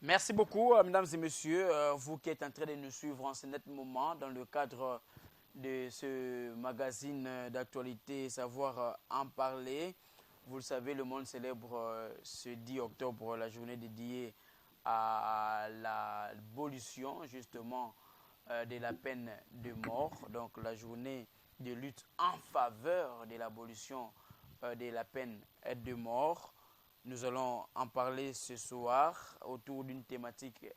Merci beaucoup, mesdames et messieurs, vous qui êtes en train de nous suivre en ce net moment dans le cadre de ce magazine d'actualité Savoir en parler. Vous le savez, le monde célèbre ce 10 octobre la journée dédiée à l'abolition justement de la peine de mort. Donc la journée de lutte en faveur de l'abolition de la peine de mort. Nous allons en parler ce soir autour d'une thématique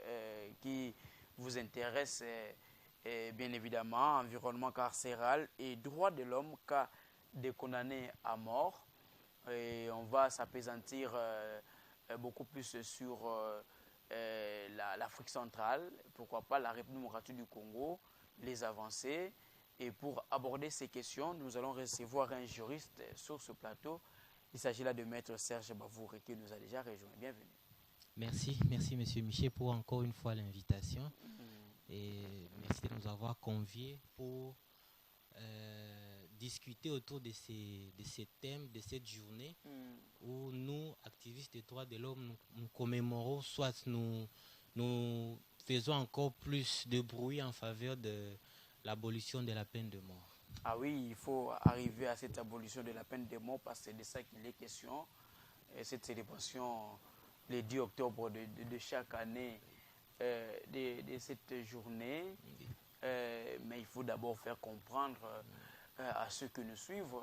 qui vous intéresse bien évidemment, environnement carcéral et droits de l'homme, cas des condamnés à mort. Et on va s'apaisantir beaucoup plus sur l'Afrique centrale, pourquoi pas la République démocratique du Congo, les avancées. Et pour aborder ces questions, nous allons recevoir un juriste sur ce plateau. Il s'agit là de Maître Serge Bavour qui nous a déjà rejoint. Bienvenue. Merci Monsieur Miché pour encore une fois l'invitation et merci de nous avoir conviés pour discuter autour de ces thèmes, de cette journée où nous, activistes des droits de l'homme, nous commémorons, soit nous faisons encore plus de bruit en faveur de l'abolition de la peine de mort. Ah oui, il faut arriver à cette abolition de la peine de mort parce que c'est de ça qu'il est question. Et cette célébration, le 10 octobre de chaque année, de cette journée. Mais il faut d'abord faire comprendre à ceux qui nous suivent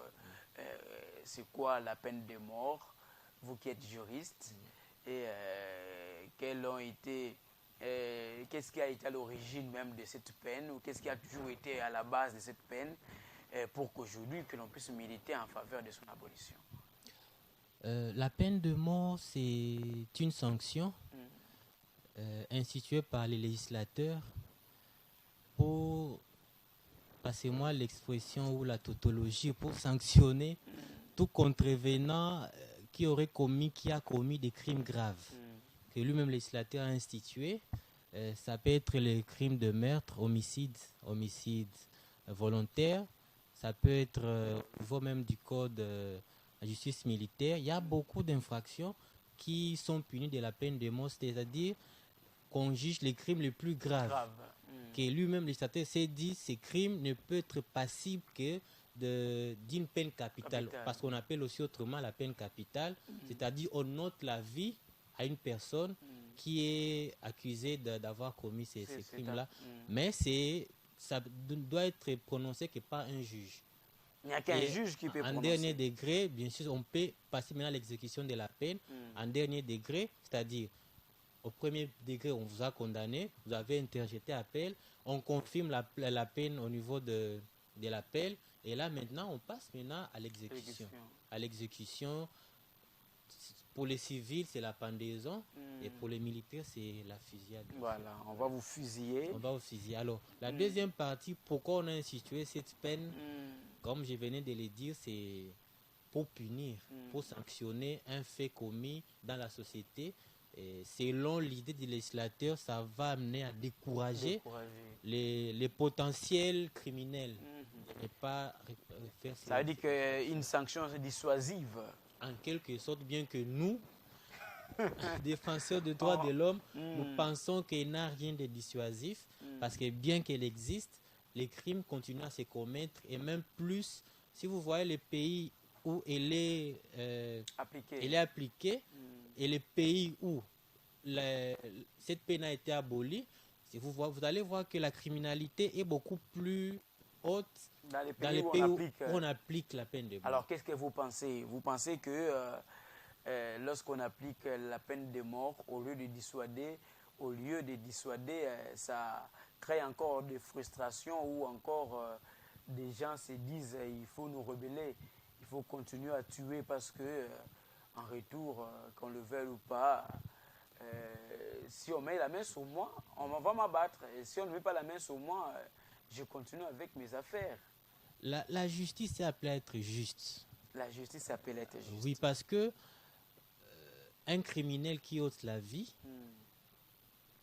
c'est quoi la peine de mort, vous qui êtes juriste, et quels ont été... qu'est-ce qui a été à l'origine même de cette peine ou qu'est-ce qui a toujours été à la base de cette peine pour qu'aujourd'hui que l'on puisse militer en faveur de son abolition. La peine de mort, c'est une sanction instituée par les législateurs pour, passez-moi l'expression ou la tautologie, pour sanctionner tout contrevenant qui a commis des crimes graves que lui-même le législateur a institué. Ça peut être les crimes de meurtre, homicide volontaire. Ça peut être au niveau même du code de la justice militaire. Il y a beaucoup d'infractions qui sont punies de la peine de mort, c'est-à-dire qu'on juge les crimes les plus graves. Que lui-même, le législateur s'est dit, ces crimes ne peuvent être passibles que d'une peine capitale. Parce qu'on appelle aussi autrement la peine capitale, c'est-à-dire on ôte la vie à une personne qui est accusée d'avoir commis ces crimes-là. Mais ça doit être prononcé que par un juge. Il n'y a qu'un juge qui peut prononcer. En dernier degré, bien sûr, on peut passer maintenant à l'exécution de la peine. En dernier degré, c'est-à-dire, au premier degré, on vous a condamné, vous avez interjeté appel, on confirme la peine au niveau de l'appel, et là, maintenant, on passe maintenant à l'exécution. À l'exécution, pour les civils, c'est la pendaison, et pour les militaires, c'est la fusillade. Voilà, on va vous fusiller. On va vous fusiller. Alors, la deuxième partie, pourquoi on a institué cette peine, comme je venais de le dire, c'est pour punir, pour sanctionner un fait commis dans la société. Et selon l'idée du législateur, ça va amener à décourager les potentiels criminels. Et pas faire ça veut dire qu'une sanction dissuasive. En quelque sorte, bien que nous, défenseurs des droits de l'homme, nous pensons qu'il n'y a rien de dissuasif, parce que bien qu'elle existe, les crimes continuent à se commettre, et même plus, si vous voyez les pays où elle est appliquée et les pays où cette peine a été abolie, vous allez voir que la criminalité est beaucoup plus haute dans les pays où on applique la peine de mort. Alors, qu'est-ce que vous pensez? Vous pensez que lorsqu'on applique la peine de mort, au lieu de dissuader, ça crée encore des frustrations ou encore des gens se disent il faut nous rebeller, il faut continuer à tuer parce que en retour, qu'on le veuille ou pas, si on met la main sur moi, on va m'abattre. Et si on ne met pas la main sur moi, je continue avec mes affaires. La justice est appelée à être juste. La justice est appelée à être juste. Oui, parce que un criminel qui ôte la vie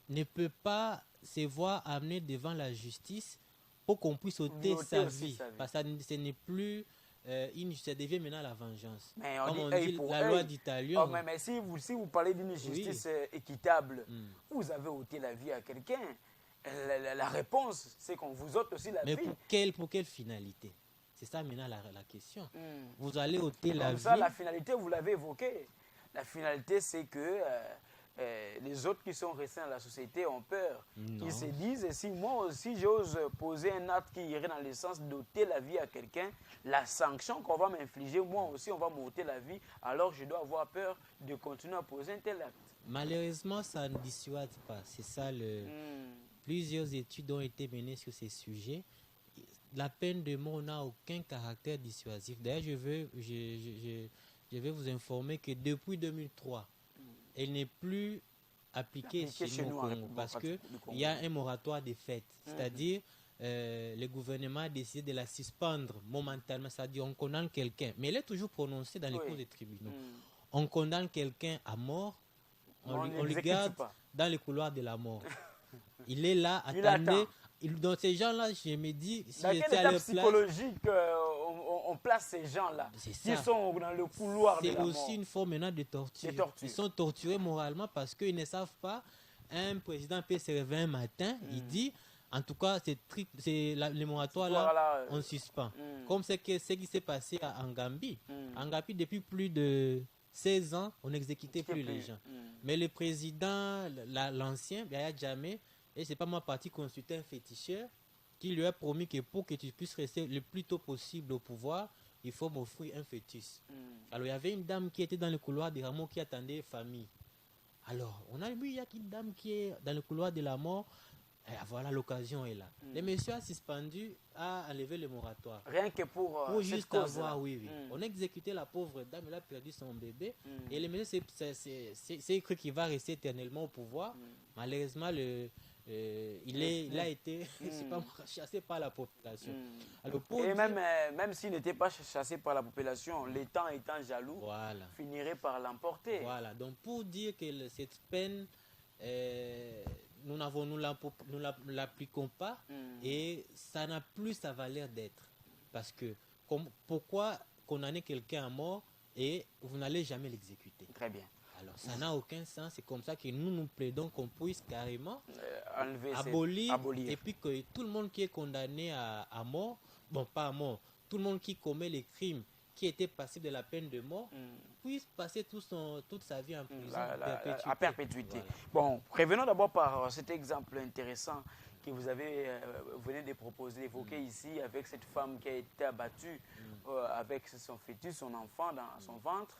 ne peut pas se voir amené devant la justice pour qu'on puisse ôter sa vie. Parce que ce n'est plus ça devient maintenant la vengeance. Mais Comme on œil dit, pour la œil. loi d'Italion. Oh, mais si vous parlez d'une justice équitable, vous avez ôté la vie à quelqu'un. La réponse, c'est qu'on vous ôte aussi la Mais vie. pour quelle finalité? C'est ça maintenant la question. Vous allez ôter Comme la ça, vie. la finalité, vous l'avez évoquée. La finalité, c'est que les autres qui sont restés dans la société ont peur. Non. Ils se disent, si moi aussi j'ose poser un acte qui irait dans le sens d'ôter la vie à quelqu'un, la sanction qu'on va m'infliger, moi aussi, on va m'ôter la vie, alors je dois avoir peur de continuer à poser un tel acte. Malheureusement, ça ne dissuade pas. C'est ça le... Plusieurs études ont été menées sur ces sujets. La peine de mort n'a aucun caractère dissuasif. D'ailleurs, je vais vous informer que depuis 2003, elle n'est plus appliquée chez nous au Congo parce qu'il y a un moratoire des fêtes. C'est-à-dire, le gouvernement a décidé de la suspendre momentanément. C'est-à-dire, on condamne quelqu'un, mais elle est toujours prononcée dans les cours des tribunaux. On condamne quelqu'un à mort, on le garde dans les couloirs de la mort. Il est là, attendez. Dans ces gens-là, je me dis, si dans j'étais quel à état leur psychologique on place ces gens-là qui sont dans le couloir de la mort? C'est aussi une forme maintenant de torture. Ils sont torturés moralement parce qu'ils ne savent pas. Un président peut se réveiller un matin, il dit, en tout cas, les moratoires là, on suspend. Comme ce qui s'est passé en Gambie. En Gambie, depuis plus de 16 ans, on n'exécutait plus les gens. Mais le président, l'ancien, Yahya Jammeh, et c'est pas ma partie consulter un féticheur qui lui a promis que pour que tu puisses rester le plus tôt possible au pouvoir, il faut m'offrir un fœtus. Alors il y avait une dame qui était dans le couloir des rameaux qui attendait famille. Alors on a vu, il y a une dame qui est dans le couloir de la mort. Et voilà, l'occasion est là. Le monsieur a suspendu, a enlevé le moratoire. Rien que pour juste avoir, oui. On a exécuté la pauvre dame, elle a perdu son bébé. Et le monsieur c'est cru qu'il va rester éternellement au pouvoir. Malheureusement, il a été chassé par la population. Alors, et même s'il n'était pas chassé par la population, l'État étant jaloux, finirait par l'emporter. Voilà, donc pour dire que cette peine, nous ne l'appliquons pas et ça n'a plus sa valeur d'être. Parce que pourquoi condamner quelqu'un à mort et vous n'allez jamais l'exécuter? Très bien. Alors, ça n'a aucun sens. C'est comme ça que nous plaidons qu'on puisse carrément abolir. Et puis que tout le monde qui est condamné à mort, bon, pas à mort, tout le monde qui commet les crimes qui était passible de la peine de mort, puisse passer toute sa vie en prison à perpétuité. Voilà. Bon, revenons d'abord par cet exemple intéressant que vous venez de proposer, d'évoquer ici, avec cette femme qui a été abattue avec son fœtus, son enfant dans son ventre.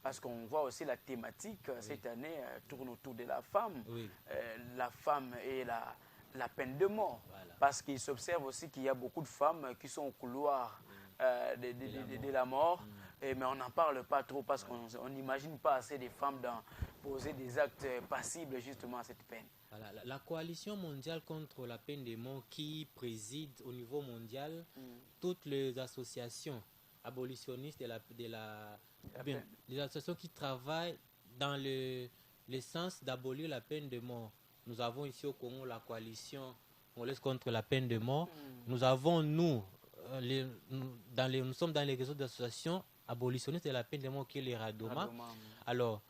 Parce qu'on voit aussi la thématique cette année tourne autour de la femme. La femme et la peine de mort. Voilà. Parce qu'il s'observe aussi qu'il y a beaucoup de femmes qui sont au couloir de la mort. Mais on n'en parle pas trop parce qu'on n'imagine pas assez de femmes poser des actes passibles justement à cette peine. Voilà. La coalition mondiale contre la peine de mort qui préside au niveau mondial toutes les associations abolitionnistes les associations qui travaillent dans le sens d'abolir la peine de mort. Nous avons ici au Congo la coalition congolaise contre la peine de mort. Nous avons, nous sommes dans les réseaux d'associations abolitionnistes de la peine de mort qui est les Radoma. Alors,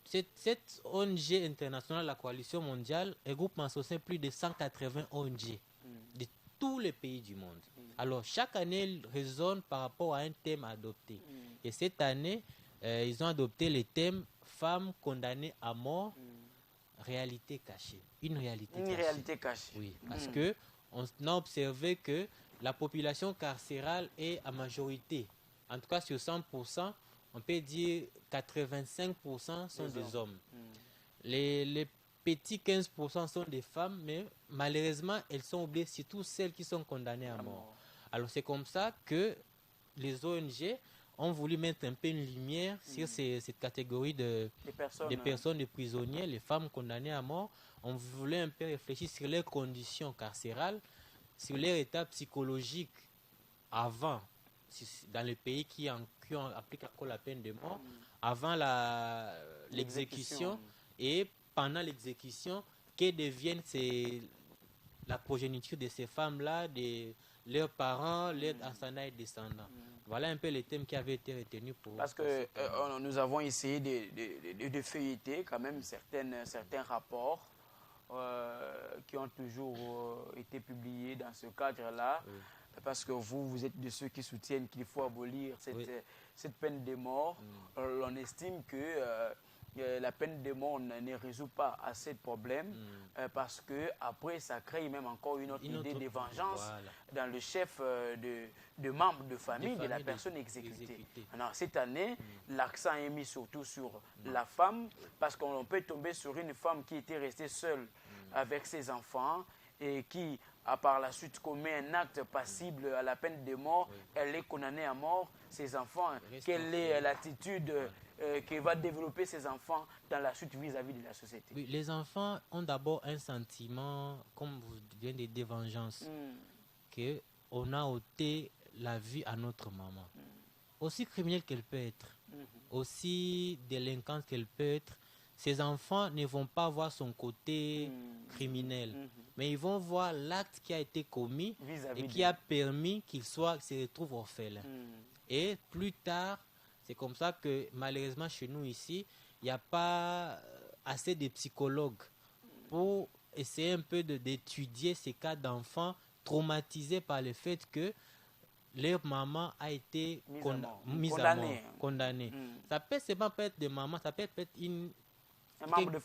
cette ONG internationale, la coalition mondiale, regroupe en son sein plus de 180 ONG de tous les pays du monde. Alors, chaque année, ils raisonnent par rapport à un thème adopté. Et cette année, ils ont adopté le thème « Femmes condamnées à mort, réalité cachée ». Une réalité cachée. Oui, parce qu'on a observé que la population carcérale est à majorité. En tout cas, sur 100%, on peut dire 85% sont des hommes. Les petits 15% sont des femmes, mais malheureusement, elles sont oubliées, surtout celles qui sont condamnées à mort. Alors, c'est comme ça que les ONG ont voulu mettre un peu une lumière sur cette catégorie de personnes, de prisonniers, les femmes condamnées à mort. On voulait un peu réfléchir sur leurs conditions carcérales, sur leur état psychologique avant, dans les pays qui appliquent encore la peine de mort, avant l'exécution et pendant l'exécution, que deviennent la progéniture de ces femmes-là, de leurs parents, leurs ascendants et descendants. Voilà un peu les thèmes qui avaient été retenus pour... Parce que nous avons essayé de feuilleter quand même certains rapports qui ont toujours été publiés dans ce cadre-là. Oui. Parce que vous êtes de ceux qui soutiennent qu'il faut abolir cette peine de mort. On estime que la peine de mort ne résout pas assez de problèmes parce que après ça crée même encore une autre idée de vengeance dans le chef de membres de famille de la personne exécutée. Alors cette année, l'accent est mis surtout sur la femme parce qu'on peut tomber sur une femme qui était restée seule avec ses enfants et qui a par la suite commet un acte passible à la peine de mort, elle est condamnée à mort, ses enfants, quelle est l'attitude que va développer ses enfants dans la suite vis-à-vis de la société? Oui, les enfants ont d'abord un sentiment, comme vous venez de dire, vengeance, qu'on a ôté la vie à notre maman. Aussi criminelle qu'elle peut être, aussi délinquante qu'elle peut être, ces enfants ne vont pas voir son côté criminel, mais ils vont voir l'acte qui a été commis et qui a permis qu'il se retrouve orphelin. Et plus tard, c'est comme ça que malheureusement chez nous ici, il n'y a pas assez de psychologues pour essayer un peu d'étudier ces cas d'enfants traumatisés par le fait que leur maman a été mise à mort, condamnée. Ça peut seulement être des mamans, ça peut être un membre de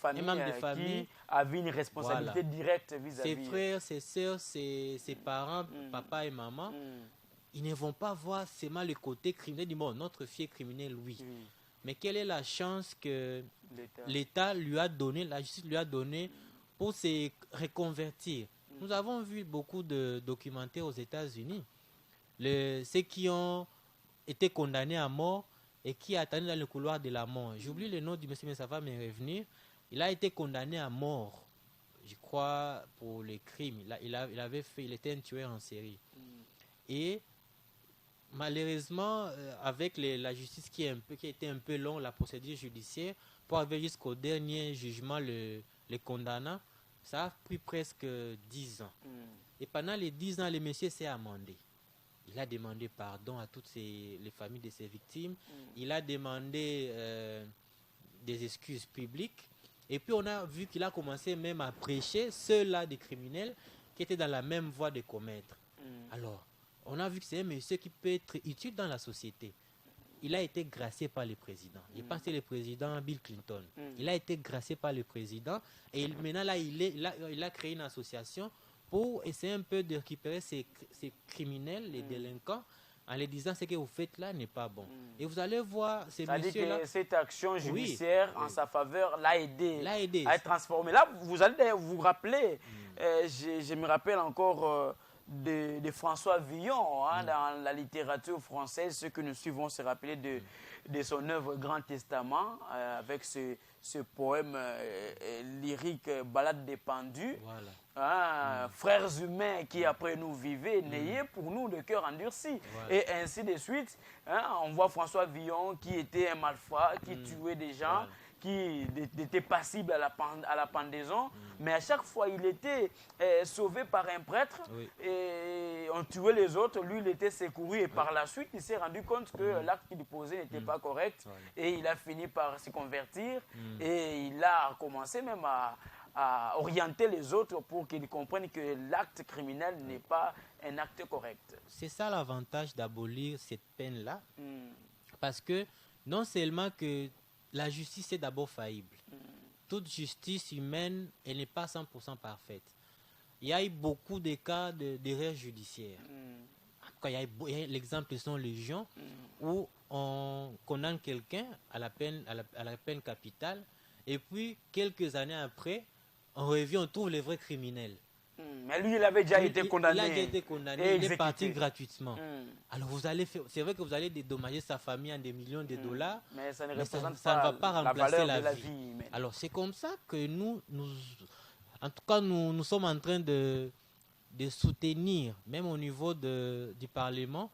famille qui avait une responsabilité directe vis-à-vis. Ses frères, ses soeurs, ses parents, papa et maman, ils ne vont pas voir seulement le côté criminel du monde. Notre fille est criminelle, oui. Mais quelle est la chance que l'État lui a donné, la justice lui a donné pour se reconvertir? Nous avons vu beaucoup de documentaires aux États-Unis. Ceux qui ont été condamnés à mort et qui attendaient dans le couloir de la mort. J'oublie le nom du monsieur, mais ça va me revenir. Il a été condamné à mort, je crois, pour les crimes. Il était un tueur en série. Et malheureusement, avec la justice qui a été un peu longue, la procédure judiciaire, pour arriver jusqu'au dernier jugement, le condamnant, ça a pris presque 10 ans. Et pendant les 10 ans, le monsieur s'est amendé. Il a demandé pardon à toutes les familles de ses victimes. Il a demandé des excuses publiques. Et puis on a vu qu'il a commencé même à prêcher ceux-là des criminels qui étaient dans la même voie de commettre. Alors, on a vu que c'est un monsieur qui peut être utile dans la société. Il a été gracié par le président. Je pense que c'est le président Bill Clinton. Il a été gracié par le président. Et maintenant, là, il a créé une association pour essayer un peu de récupérer ces criminels, les délinquants, en les disant ce que vous faites là n'est pas bon. Et vous allez voir ces messieurs-là. Cette action judiciaire en sa faveur l'a aidé à être transformé. Là, vous allez vous rappeler, je me rappelle encore de François Villon dans la littérature française. Ceux que nous suivons se rappeler de son œuvre Grand Testament avec ce poème lyrique Ballade des pendus. Frères humains qui après nous vivaient, n'ayez pour nous le cœur endurci. Et ainsi de suite. On voit François Villon qui était un malfrat, qui tuait des gens, qui était passible à la pendaison. Mais à chaque fois, il était sauvé par un prêtre et on tuait les autres. Lui, il était secouru et par la suite, il s'est rendu compte que l'acte qu'il posait n'était pas correct et il a fini par se convertir et il a commencé même à orienter les autres pour qu'ils comprennent que l'acte criminel n'est pas un acte correct. C'est ça l'avantage d'abolir cette peine-là. Parce que non seulement que la justice est d'abord faillible. Toute justice humaine, elle n'est pas 100% parfaite. Il y a eu beaucoup de cas d'erreurs judiciaires. Il y a l'exemple sont légion où on condamne quelqu'un à la peine capitale et puis quelques années après, on revient, on trouve les vrais criminels. Mais lui, il avait déjà été condamné. Il a déjà été condamné, il est parti gratuitement. Alors c'est vrai que vous allez dédommager sa famille en des millions de dollars, mais ça ne va pas remplacer la vie humaine. Alors c'est comme ça que en tout cas, nous sommes en train de soutenir, même au niveau du Parlement.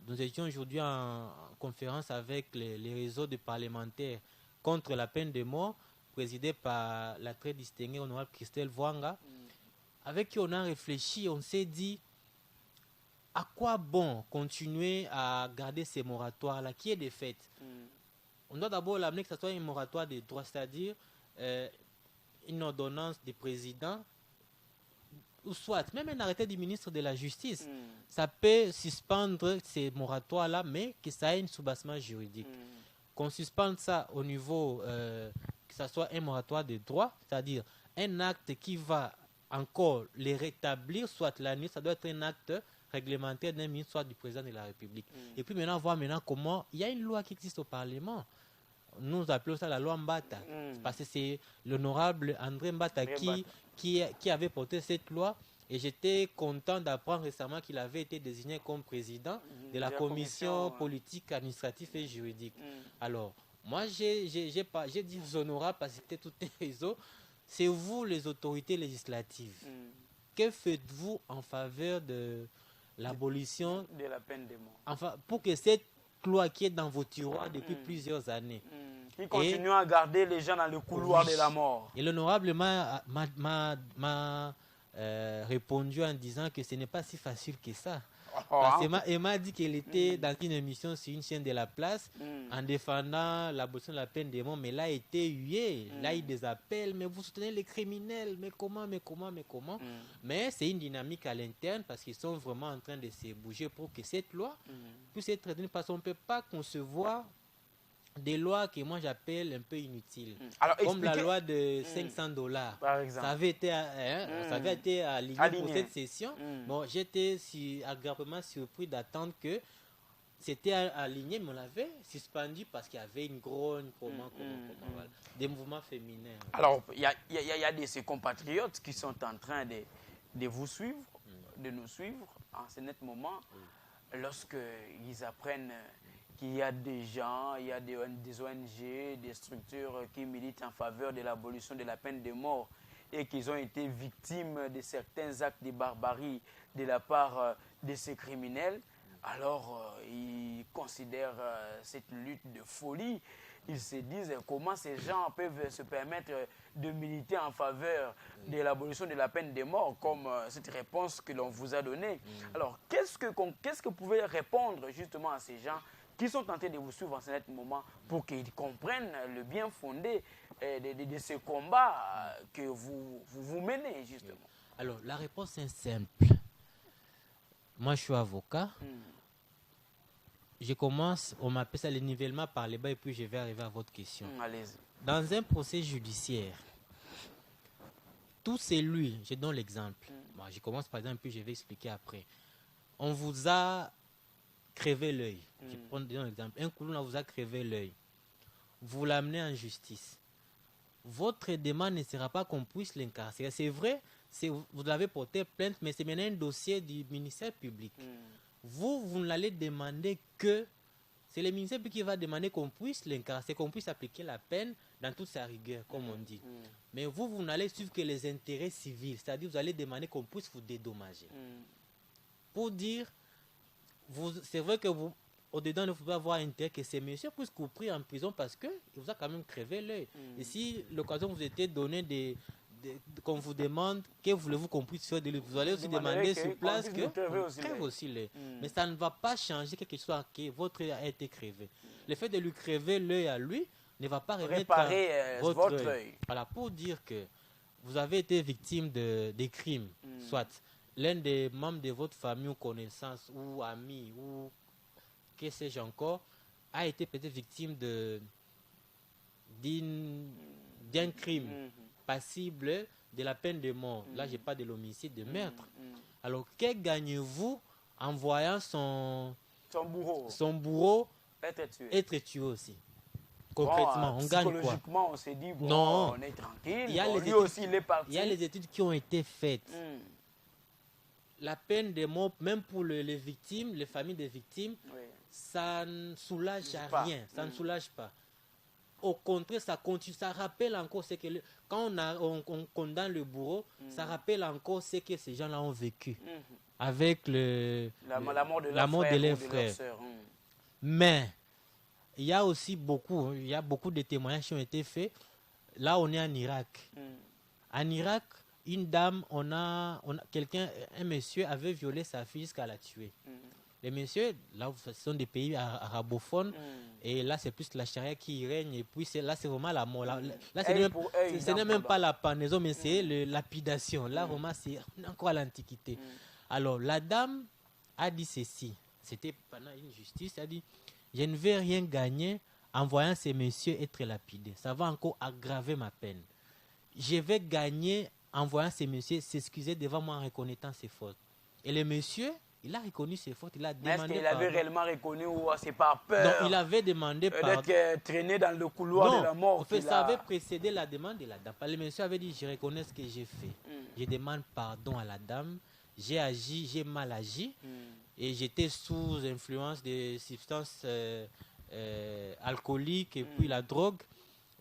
Nous étions aujourd'hui en conférence avec les réseaux de parlementaires contre la peine de mort, présidé par la très distinguée honorable Christelle Vwanga, avec qui on a réfléchi, on s'est dit, à quoi bon continuer à garder ces moratoires-là qui est de fait? On doit d'abord l'amener que ce soit un moratoire des droits, c'est-à-dire une ordonnance du président, ou soit même un arrêté du ministre de la Justice. Ça peut suspendre ces moratoires-là, mais que ça ait un soubassement juridique. Qu'on suspende ça au niveau, que ce soit un moratoire de droit, c'est-à-dire un acte qui va encore les rétablir, soit la nuit, ça doit être un acte réglementaire d'un ministre, soit du président de la République. Et puis maintenant, voir maintenant comment, il y a une loi qui existe au Parlement. Nous appelons ça la loi Mbata, parce que c'est l'honorable André Mbata qui avait porté cette loi. Et j'étais content d'apprendre récemment qu'il avait été désigné comme président de la commission politique, administrative et juridique. Alors, moi, j'ai dit aux honorables, parce que c'était tout un réseau, c'est vous les autorités législatives. Que faites-vous en faveur de l'abolition de la peine de mort? Enfin, pour que cette loi qui est dans vos tiroirs depuis plusieurs années. Qui continue à garder les gens dans le couloir de la mort. Et l'honorable m'a répondu en disant que ce n'est pas si facile que ça. Parce qu'elle m'a dit qu'elle était dans une émission sur une chaîne de la place en défendant l'abolition de la peine de mort, mais là, elle était huée. Là, il y a des appels, mais vous soutenez les criminels, mais comment? Mais c'est une dynamique à l'interne parce qu'ils sont vraiment en train de se bouger pour que cette loi puisse être traitée, parce qu'on ne peut pas concevoir des lois que moi j'appelle un peu inutiles. Alors, comme la loi de $500. Par exemple. Ça avait été aligné pour cette session. Bon, j'étais agréablement surpris d'attendre que c'était aligné, mais on l'avait suspendu parce qu'il y avait une grogne, voilà, des mouvements féminins. Alors, il y a de ces compatriotes qui sont en train de vous suivre, de nous suivre en ce net moment, lorsqu'ils apprennent qu'il y a des gens, il y a des ONG, des structures qui militent en faveur de l'abolition de la peine de mort et qu'ils ont été victimes de certains actes de barbarie de la part de ces criminels. Alors, ils considèrent cette lutte de folie. Ils se disent comment ces gens peuvent se permettre de militer en faveur de l'abolition de la peine de mort, comme cette réponse que l'on vous a donnée. Alors, qu'est-ce que vous pouvez répondre justement à ces gens qui sont tentés de vous suivre en ce moment pour qu'ils comprennent le bien fondé de ce combat que vous menez, justement? Alors, la réponse est simple. Moi, je suis avocat. Je commence, on m'appelle ça le nivellement par les bas, et puis je vais arriver à votre question. Allez-y. Dans un procès judiciaire, tout celui, je donne l'exemple. Bon, je commence par exemple, puis je vais expliquer après. On vous a crevé l'œil. Je prends un exemple. Un clown vous a crevé l'œil. Vous l'amenez en justice. Votre demande ne sera pas qu'on puisse l'incarcérer. C'est vrai, vous l'avez porté plainte, mais c'est maintenant un dossier du ministère public. Vous ne l'allez demander que... C'est le ministère public qui va demander qu'on puisse l'incarcérer, qu'on puisse appliquer la peine dans toute sa rigueur, comme on dit. Mais vous n'allez suivre que les intérêts civils. C'est-à-dire vous allez demander qu'on puisse vous dédommager. Pour dire... c'est vrai que au-dedans, il ne faut pas avoir intérêt que ces messieurs puissent couper en prison parce qu'il vous a quand même crevé l'œil. Et si l'occasion vous était donnée qu'on vous demande que voulez-vous qu'on puisse faire, vous allez aussi demander sur place que crève aussi l'œil. Mais ça ne va pas changer quelque chose que votre œil a été crevé. Le fait de lui crever l'œil à lui ne va pas réparer votre œil. Voilà, pour dire que vous avez été victime de crimes, soit l'un des membres de votre famille ou connaissance ou ami ou que sais-je encore a été peut-être victime d'un crime passible de la peine de mort. Là, je parle de l'homicide de meurtre. Alors, que gagnez-vous en voyant son bourreau être tué aussi? Concrètement, on gagne quoi? Psychologiquement, on s'est dit, non, on est tranquille. Il y a les études qui ont été faites. La peine de mort, même pour les victimes, les familles des victimes, ça ne soulage rien. Ça ne soulage pas. Au contraire, ça continue. Ça rappelle encore ce que quand on condamne le bourreau, ça rappelle encore ce que ces gens-là ont vécu avec la mort de leurs frères. Mais il y a aussi beaucoup de témoignages qui ont été faits. Là, on est en Irak. En Irak, une dame, un monsieur avait violé sa fille jusqu'à la tuer. Les messieurs, là, ce sont des pays arabophones, et là, c'est plus la charia qui règne, et puis là, c'est vraiment la mort. Là, ce n'est même pas la pendaison, mais c'est la lapidation. Là, vraiment, c'est encore à l'Antiquité. Alors, la dame a dit ceci, c'était pendant une justice, elle a dit, je ne vais rien gagner en voyant ces messieurs être lapidés. Ça va encore aggraver ma peine. Je vais gagner en voyant ces messieurs s'excuser devant moi en reconnaissant ses fautes. Et le monsieur, il a reconnu ses fautes, il a demandé pardon. Est-ce qu'il avait réellement reconnu ou c'est par peur? Non, il avait demandé pardon. D'être traîné dans le couloir de la mort. En fait, ça avait précédé la demande de la dame. Le monsieur avait dit, je reconnais ce que j'ai fait. Je demande pardon à la dame. J'ai mal agi. Et j'étais sous influence de substances alcooliques et puis la drogue.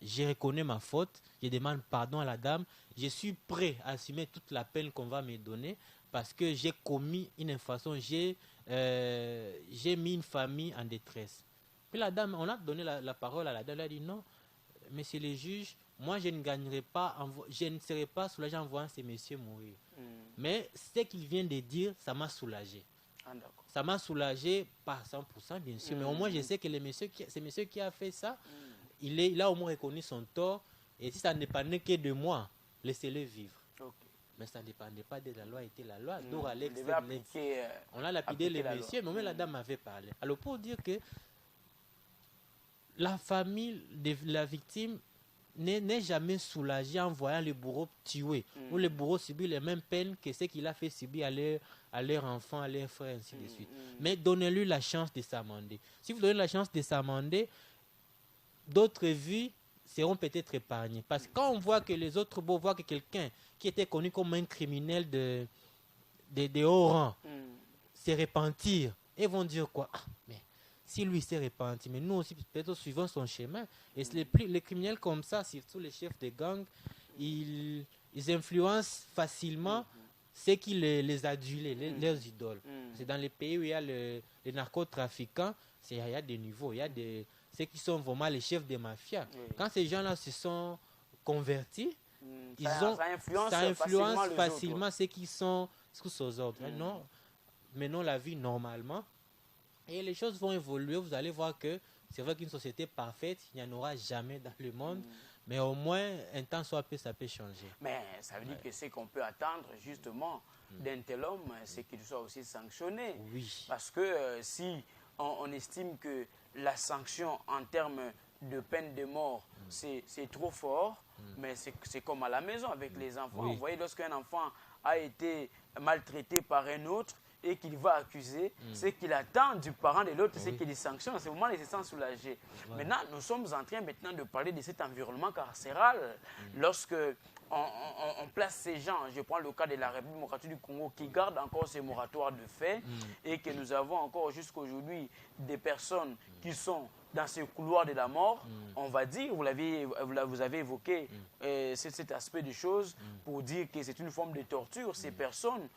Je reconnais ma faute. Je demande pardon à la dame. Je suis prêt à assumer toute la peine qu'on va me donner parce que j'ai commis une infraction. J'ai mis une famille en détresse. Puis la dame, on a donné la parole à la dame. Elle a dit non, monsieur le juge, moi je ne gagnerai pas, je ne serai pas soulagé en voyant ces messieurs mourir. Mais ce qu'il vient de dire, ça m'a soulagé. Ça m'a soulagé, pas à 100% bien sûr, mais au moins je sais que ce monsieur qui a fait ça, il a au moins reconnu son tort. Et si ça ne dépendait que de moi, laissez-le vivre. Mais ça ne dépendait pas de la loi, était la loi. Donc, on a lapidé les messieurs, mais même la dame avait parlé. Alors, pour dire que la famille de la victime n'est jamais soulagée en voyant le bourreau tuer, ou le bourreau subir les mêmes peines que ce qu'il a fait subir à leur enfant, à leurs frères, ainsi de suite. Mais donnez-lui la chance de s'amender. Si vous donnez la chance de s'amender, d'autres vies seront peut-être épargnées. Parce que quand on voit que les autres voient que quelqu'un qui était connu comme un criminel de haut rang s'est repentir, ils vont dire quoi? Mais si lui s'est repenti, mais nous aussi peut-être suivons son chemin. Et les criminels comme ça, surtout les chefs de gang, ils influencent facilement ceux qui les adulent, leurs idoles. C'est dans les pays où il y a les narcotrafiquants, il y a des niveaux, il y a ceux qui sont vraiment les chefs des mafias. Quand ces gens-là se sont convertis, ça influence facilement ceux qui sont sous aux ordres. Non, menons la vie normalement. Et les choses vont évoluer. Vous allez voir que c'est vrai qu'une société parfaite, il n'y en aura jamais dans le monde. Mais au moins, un temps soit peu, ça peut changer. Mais ça veut dire que ce qu'on peut attendre justement d'un tel homme, c'est qu'il soit aussi sanctionné. Oui. Parce que si on estime que la sanction en termes de peine de mort, c'est trop fort, mais c'est comme à la maison avec les enfants. Vous voyez, lorsqu'un enfant a été maltraité par un autre et qu'il va accuser, c'est qu'il attend du parent de l'autre, c'est qu'il sanctionne. À ce moment-là, il se sent soulagé. Maintenant, nous sommes en train maintenant de parler de cet environnement carcéral. Lorsque on place ces gens, je prends le cas de la République démocratique du Congo qui garde encore ces moratoires de fait et que nous avons encore jusqu'à aujourd'hui des personnes qui sont dans ce couloir de la mort, on va dire, vous avez évoqué cet aspect des choses pour dire que c'est une forme de torture. Ces personnes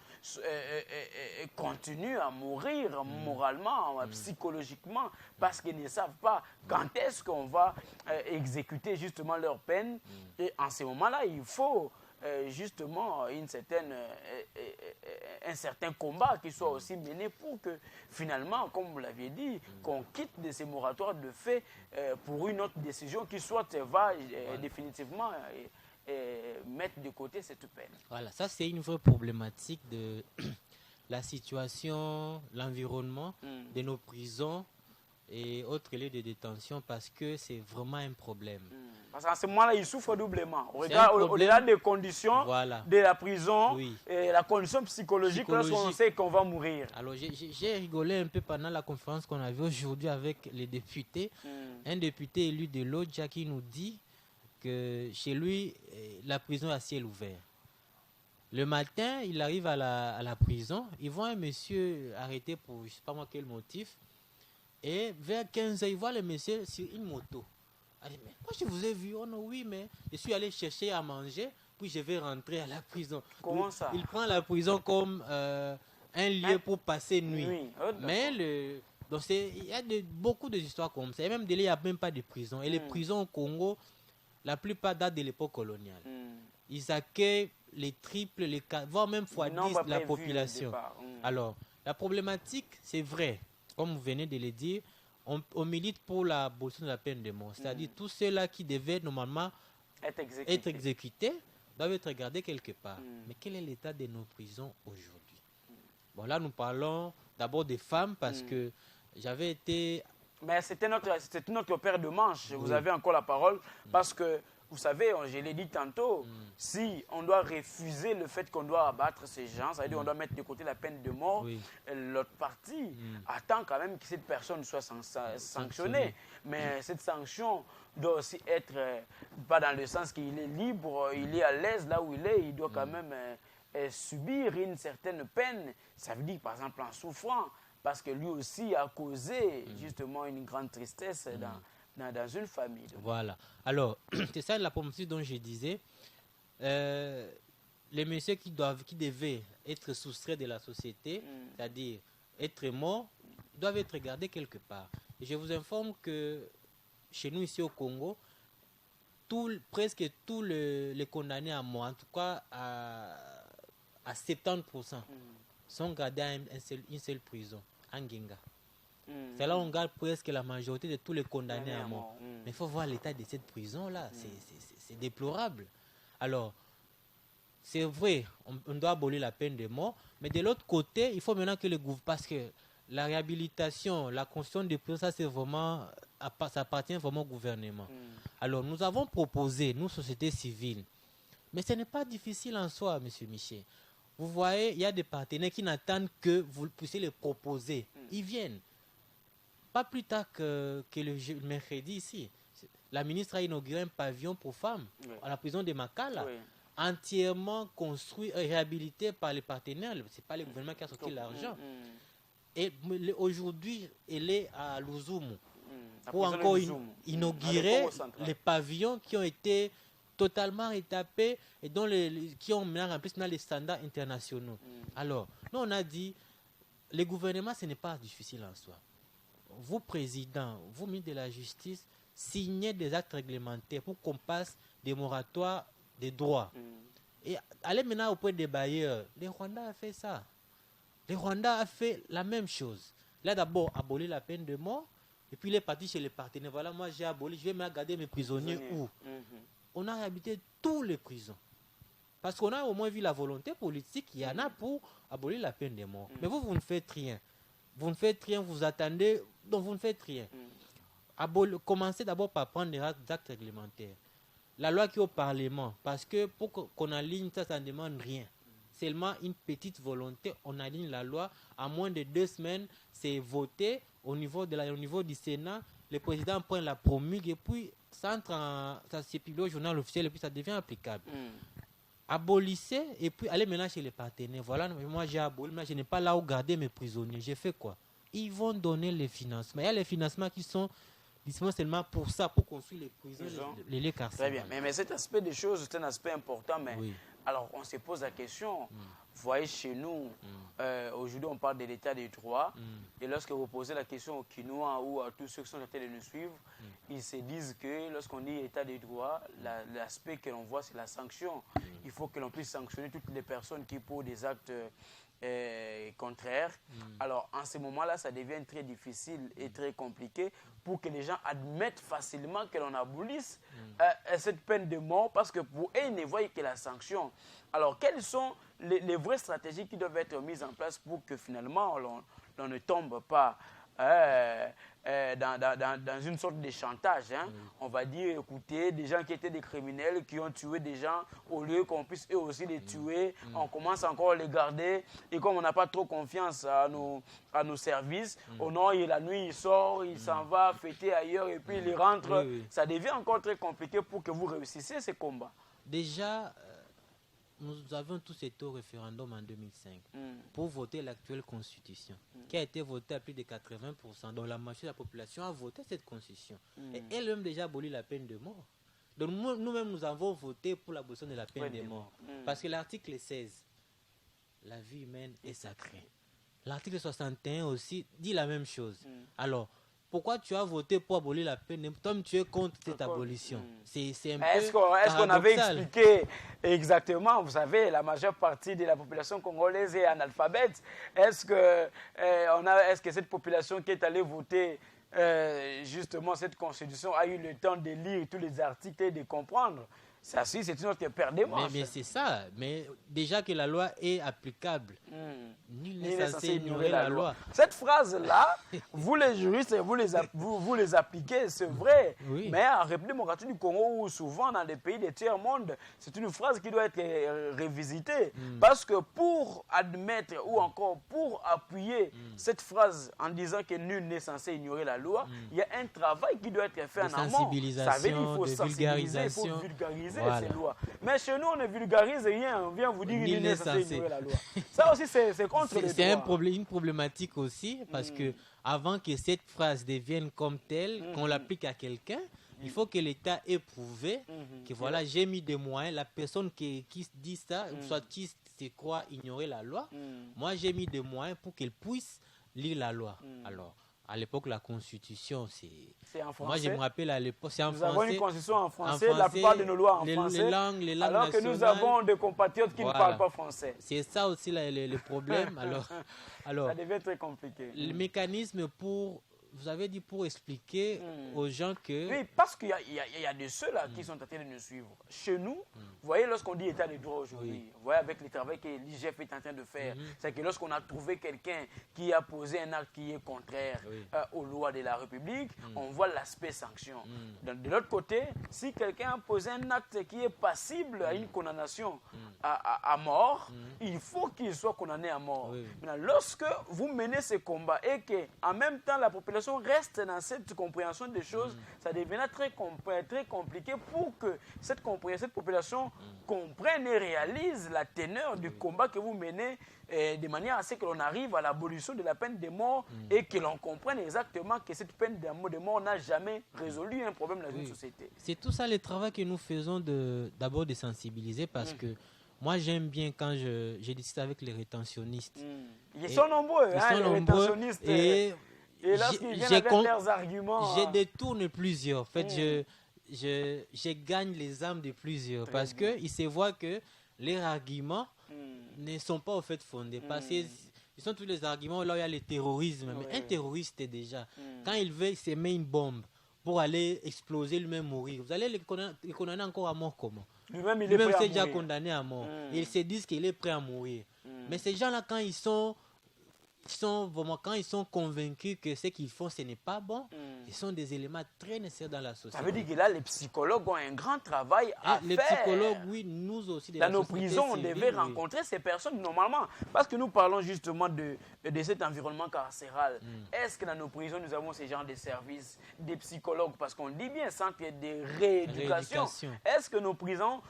continuent à mourir moralement, psychologiquement, parce qu'ils ne savent pas quand est-ce qu'on va exécuter justement leur peine. Et en ce moment-là, il faut justement un certain combat qui soit aussi mené pour que finalement, comme vous l'aviez dit, qu'on quitte de ces moratoires de fait pour une autre décision qui soit va définitivement mettre de côté cette peine. Voilà, ça c'est une vraie problématique de la situation, l'environnement de nos prisons et autres lieux de détention parce que c'est vraiment un problème. Parce qu'à ce moment-là, ils souffrent doublement. Au-delà des conditions de la prison et la condition psychologique lorsqu'on sait qu'on va mourir. Alors, j'ai rigolé un peu pendant la conférence qu'on avait aujourd'hui avec les députés. Un député élu de l'Odja qui nous dit que chez lui, la prison est à ciel ouvert. Le matin, il arrive à la prison, il voit un monsieur arrêté pour je ne sais pas moi quel motif. Et vers 15h, il voit le monsieur sur une moto. Il dit, mais moi je vous ai vu, oh non, oui, mais je suis allé chercher à manger, puis je vais rentrer à la prison. Comment ça? Il prend la prison comme un lieu pour passer nuit. Mais il y a beaucoup d'histoires comme ça. Et même il n'y a même pas de prison. Et les prisons au Congo, la plupart datent de l'époque coloniale. Ils accueillent les triples, les quatre, voire même fois 10 de la population. Alors, la problématique, c'est vrai, comme vous venez de le dire, on milite pour l'abolition de la peine de mort. C'est-à-dire tous ceux-là qui devaient normalement être exécutés doivent être gardés quelque part. Mais quel est l'état de nos prisons aujourd'hui? Bon, là, nous parlons d'abord des femmes parce que j'avais été... Mais c'était notre paire de manches. Vous avez encore la parole parce que, vous savez, je l'ai dit tantôt, si on doit refuser le fait qu'on doit abattre ces gens, ça veut dire qu'on doit mettre de côté la peine de mort, l'autre partie attend quand même que cette personne soit sanctionnée. Mais cette sanction doit aussi être, pas dans le sens qu'il est libre, il est à l'aise là où il est, il doit quand même subir une certaine peine. Ça veut dire, par exemple, en souffrant, parce que lui aussi a causé justement une grande tristesse dans une famille. Voilà. Alors, c'est ça la problématique dont je disais. Les messieurs qui devaient être soustraits de la société, c'est-à-dire être morts, doivent être gardés quelque part. Et je vous informe que chez nous ici au Congo, presque tous les condamnés à mort, en tout cas à 70%, sont gardés à une seule prison, en Ngenga. C'est là où on garde presque la majorité de tous les condamnés à mort. Mais il faut voir l'état de cette prison-là. C'est déplorable. Alors, c'est vrai, on doit abolir la peine de mort. Mais de l'autre côté, il faut maintenant que le gouvernement... Parce que la réhabilitation, la construction des prisons, ça appartient vraiment au gouvernement. Alors, nous avons proposé, nous, société civile, mais ce n'est pas difficile en soi, M. Michel. Vous voyez, il y a des partenaires qui n'attendent que vous puissiez les proposer. Ils viennent. Pas plus tard que le mercredi ici. La ministre a inauguré un pavillon pour femmes à la prison de Makala, entièrement construit et réhabilité par les partenaires. Ce n'est pas le gouvernement qui a sorti l'argent. Et aujourd'hui, elle est à Luzumu pour encore inaugurer les pavillons qui ont été totalement retapés et qui ont maintenant rempli les standards internationaux. Alors, nous on a dit, le gouvernement, ce n'est pas difficile en soi. Vous, président, vous, ministre de la Justice, signez des actes réglementaires pour qu'on passe des moratoires des droits. Et allez maintenant auprès des bailleurs. Les Rwandais a fait ça. Les Rwandais a fait la même chose. Là, d'abord, aboli la peine de mort. Et puis, il est parti chez les partenaires. Voilà, moi, j'ai aboli. Je vais me garder mes prisonniers où on a réhabilité tous les prisons. Parce qu'on a au moins vu la volonté politique. Il y en a pour abolir la peine de mort. Mais vous ne faites rien. Vous ne faites rien, vous attendez. Donc, vous ne faites rien. Commencez d'abord par prendre des actes réglementaires. La loi qui est au Parlement. Parce que pour qu'on aligne ça, ça ne demande rien. Seulement une petite volonté, on aligne la loi. En moins de 2 semaines, c'est voté au niveau du Sénat. Le président prend la promulgue et puis ça s'est publié au journal officiel et puis ça devient applicable. Abolissez et puis allez maintenant chez les partenaires. Voilà, moi j'ai aboli, mais je n'ai pas là où garder mes prisonniers. J'ai fait quoi? Ils vont donner les financements. Il y a les financements qui sont disponibles seulement pour ça, pour construire les prisons, les carcérales. Très bien, mais cet aspect des choses, c'est un aspect important, mais... Alors, on se pose la question, vous voyez, chez nous, aujourd'hui, on parle de l'état des droits, et lorsque vous posez la question aux Kinois ou à tous ceux qui sont en train de nous suivre, ils se disent que lorsqu'on dit état des droits, l'aspect que l'on voit, c'est la sanction. Il faut que l'on puisse sanctionner toutes les personnes qui posent des actes contraires. Alors, en ce moment-là, ça devient très difficile et très compliqué pour que les gens admettent facilement que l'on abolisse cette peine de mort, parce que pour eux, ils ne voient que la sanction. Alors, quelles sont les vraies stratégies qui doivent être mises en place pour que finalement, on ne tombe pas dans une sorte de chantage, on va dire, écoutez, des gens qui étaient des criminels, qui ont tué des gens, au lieu qu'on puisse eux aussi les tuer, on commence encore à les garder, et comme on n'a pas trop confiance à nos services, au nord, la nuit, il sort, il s'en va fêter ailleurs, et puis il rentre, ça devient encore très compliqué pour que vous réussissiez ces combats. Déjà, nous avons tous été au référendum en 2005 pour voter l'actuelle constitution, qui a été votée à plus de 80%. Donc la majorité de la population a voté cette constitution. Et elle-même déjà aboli la peine de mort. Donc nous-mêmes, nous avons voté pour l'abolition de la peine de mort. Parce que l'article 16, la vie humaine est sacrée. L'article 61 aussi dit la même chose. Alors, pourquoi tu as voté pour abolir la peine de mort? Toi, tu es contre cette abolition. C'est un peu Est-ce qu'on avait paradoxal. expliqué exactement, vous savez, la majeure partie de la population congolaise est analphabète. Est-ce que cette population qui est allée voter justement cette constitution a eu le temps de lire tous les articles et de comprendre? Ça, si, c'est une autre paire de manches. Mais c'est ça. Mais déjà que la loi est applicable, nul n'est censé ignorer la loi. Cette phrase-là, vous les juristes, vous les appliquez, c'est vrai. Oui. Mais en République démocratique du Congo, ou souvent dans des pays des tiers-monde, c'est une phrase qui doit être révisitée. Parce que pour admettre ou encore pour appuyer cette phrase en disant que nul n'est censé ignorer la loi, il y a un travail qui doit être fait en amont. Sensibilisation, Ça veut dire qu'il faut de sensibiliser, il faut vulgarisation. vulgariser Voilà. ces lois. Mais chez nous, on ne vulgarise rien. On vient vous dire Nul qu'il n'est n'est censé censé. ignorer la loi. Ça aussi, c'est contre le C'est droit. une problématique aussi, parce que avant que cette phrase devienne comme telle, qu'on l'applique à quelqu'un, il faut que l'État ait prouvé que voilà, j'ai mis des moyens. La personne qui dit ça, soit qui se croit ignorer la loi, moi j'ai mis des moyens pour qu'elle puisse lire la loi. Alors, à l'époque, la Constitution, c'est en français. Moi, je me rappelle à l'époque, c'est en Nous français. avons une Constitution en français, la plupart de nos lois en français. Les langues alors que nous avons des compatriotes qui ne parlent pas français. C'est ça aussi le problème. Alors, ça devient très compliqué. Le mécanisme pour, vous avez dit, pour expliquer aux gens que... Oui, parce qu'il y a de ceux-là qui sont en train de nous suivre. Chez nous, vous voyez, lorsqu'on dit état de droit aujourd'hui, vous voyez, avec le travail que l'IGF est en train de faire, c'est que lorsqu'on a trouvé quelqu'un qui a posé un acte qui est contraire aux lois de la République, on voit l'aspect sanction. De l'autre côté, si quelqu'un a posé un acte qui est passible à une condamnation à mort, il faut qu'il soit condamné à mort. Maintenant, lorsque vous menez ce combat et qu'en même temps la population reste dans cette compréhension des choses, ça deviendra très compliqué pour que cette population comprenne et réalise la teneur du combat que vous menez de manière à ce que l'on arrive à l'abolition de la peine de mort et que l'on comprenne exactement que cette peine de mort n'a jamais résolu un problème dans une société. C'est tout ça le travail que nous faisons d'abord de sensibiliser parce que moi j'aime bien quand je discute avec les rétentionnistes. Ils sont nombreux, les rétentionnistes. Et lorsqu'ils viennent avec leurs arguments... Je détourne plusieurs. En fait, je gagne les âmes de plusieurs. Parce qu'ils se voient que leurs arguments ne sont pas au fait fondés. Parce qu'ils sont tous les arguments là où il y a le terrorisme. Mais un terroriste déjà, quand il veut semer une bombe pour aller exploser lui-même mourir, vous allez le condamner encore à mort comment? Lui-même s'est déjà condamné à mort. Et ils se disent qu'il est prêt à mourir. Mais ces gens-là, quand ils sont convaincus que ce qu'ils font, ce n'est pas bon, ils sont des éléments très nécessaires dans la société. Ça veut dire que là, les psychologues ont un grand travail à faire. Les psychologues, oui, nous aussi. Dans nos prisons, on devait rencontrer ces personnes normalement. Parce que nous parlons justement de cet environnement carcéral. Est-ce que dans nos prisons, nous avons ces genres de services, des psychologues? Parce qu'on dit bien centre de rééducation. Est-ce que nos prisons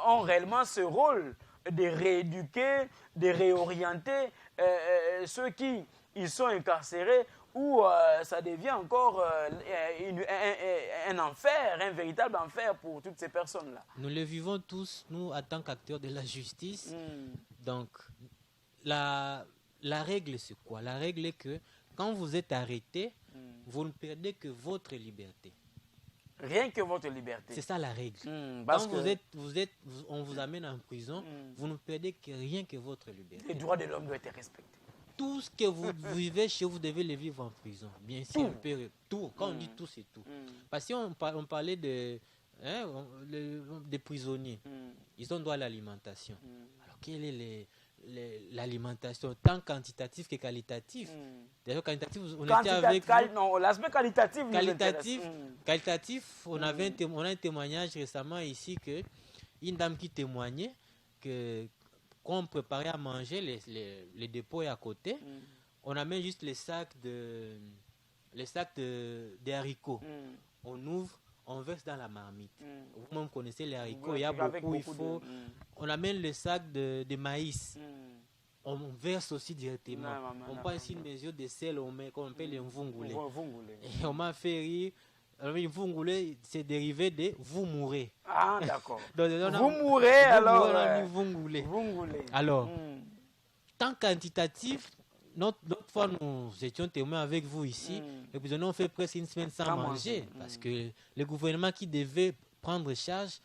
ont réellement ce rôle de rééduquer, de réorienter ceux qui ils sont incarcérés ou ça devient encore un enfer, un véritable enfer pour toutes ces personnes-là? Nous le vivons tous, nous, en tant qu'acteurs de la justice. Donc, la règle, c'est quoi? La règle est que quand vous êtes arrêté, vous ne perdez que votre liberté. Rien que votre liberté. C'est ça la règle. Quand on vous amène en prison, vous ne perdez que rien que votre liberté. Les droits de l'homme doivent être respectés. Tout ce que vous vivez chez vous, devez le vivre en prison. Bien sûr, tout. Quand on dit tout, c'est tout. Parce qu'on parlait des prisonniers. Ils ont droit à l'alimentation. Alors, quelle est l'alimentation, tant quantitative que qualitative? D'ailleurs, qualitative, on était avec... Non, l'aspect qualitatif. Qualitatif, on a un témoignage récemment ici que une dame qui témoignait que quand on préparait à manger, les dépôts est à côté, on amène juste les sacs de haricots. On ouvre, on verse dans la marmite. Vous-même connaissez les haricots, il y a beaucoup, il faut... On amène les sacs de maïs. On verse aussi directement. On prend ici une mesure de sel, on met, comme on appelle les mvungule. Et on m'a fait rire. Alors, mvungule, c'est dérivé de vous mourrez. Ah, d'accord. Vous mourrez alors. Mvungule. Alors, tant quantitatif, L'autre fois, nous étions témoins avec vous ici. Les prisonniers ont fait presque une semaine sans manger parce que le gouvernement qui devait prendre charge